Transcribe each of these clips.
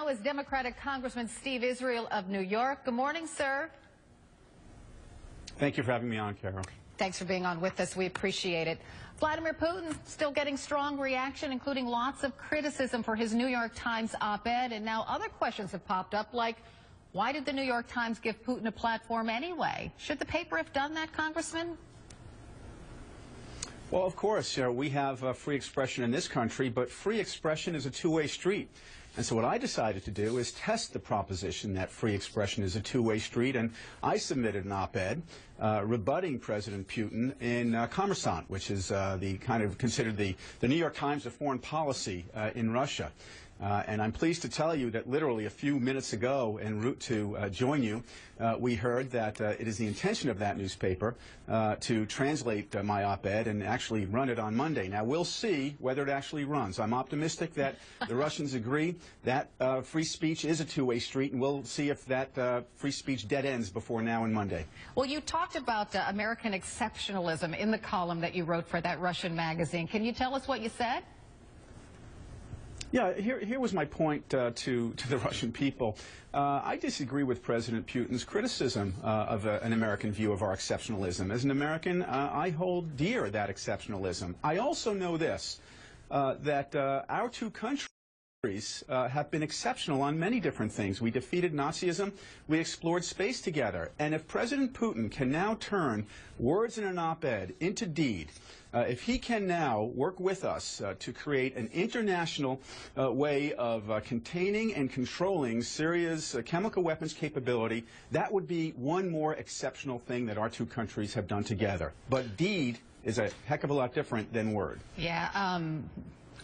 now is Democratic Congressman Steve Israel of New York. Good morning, sir. Thank you for having me on, Carol. Thanks for being on with us. We appreciate it. Vladimir Putin still getting strong reaction, including lots of criticism for his New York Times op-ed. And now other questions have popped up, like, why did the New York Times give Putin a platform anyway? Should the paper have done that, Congressman? Well, of course, we have free expression in this country, but free expression is a two-way street. And so what I decided to do is test the proposition that free expression is a two-way street, and I submitted an op-ed rebutting President Putin in Kommersant, which is the kind of considered the New York Times of foreign policy in Russia. And I'm pleased to tell you that literally a few minutes ago, en route to join you, we heard that it is the intention of that newspaper to translate my op-ed and actually run it on Monday. Now, we'll see whether it actually runs. I'm optimistic that the Russians agree that free speech is a two-way street, and we'll see if that free speech dead ends before now and Monday. Well, you talked about American exceptionalism in the column that you wrote for that Russian magazine. Can you tell us what you said? Yeah, here was my point to the Russian people. I disagree with President Putin's criticism of an American view of our exceptionalism. As an American, I hold dear that exceptionalism. I also know this, that our two countries have been exceptional on many different things. We defeated Nazism. We explored space together. And if President Putin can now turn words in an op-ed into deed, if he can now work with us to create an international way of containing and controlling Syria's chemical weapons capability, that would be one more exceptional thing that our two countries have done together. But deed is a heck of a lot different than word. Yeah.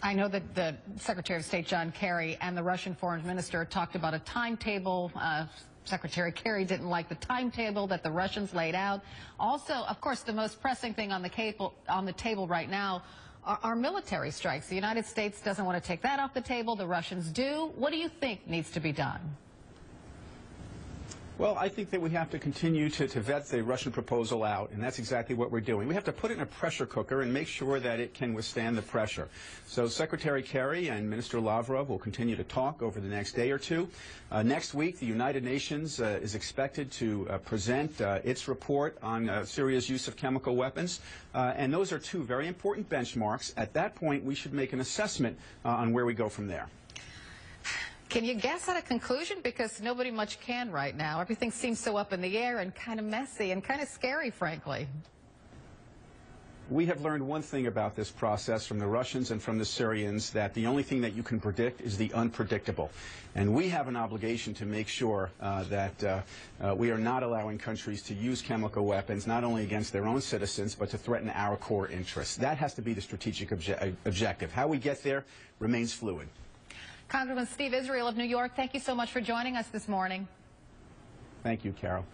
I know that the Secretary of State, John Kerry, and the Russian Foreign Minister talked about a timetable. Secretary Kerry didn't like the timetable that the Russians laid out. Also, of course, the most pressing thing on the table right now are military strikes. The United States doesn't want to take that off the table. The Russians do. What do you think needs to be done? Well, I think that we have to continue to vet the Russian proposal out, and that's exactly what we're doing. We have to put it in a pressure cooker and make sure that it can withstand the pressure. So Secretary Kerry and Minister Lavrov will continue to talk over the next day or two. Next week, the United Nations is expected to present its report on Syria's use of chemical weapons, and those are two very important benchmarks. At that point, we should make an assessment on where we go from there. Can you guess at a conclusion? Because nobody much can right now. Everything seems so up in the air and kind of messy and kind of scary, frankly. We have learned one thing about this process from the Russians and from the Syrians, that the only thing that you can predict is the unpredictable. And we have an obligation to make sure that we are not allowing countries to use chemical weapons, not only against their own citizens, but to threaten our core interests. That has to be the strategic objective. How we get there remains fluid. Congressman Steve Israel of New York, thank you so much for joining us this morning. Thank you, Carol.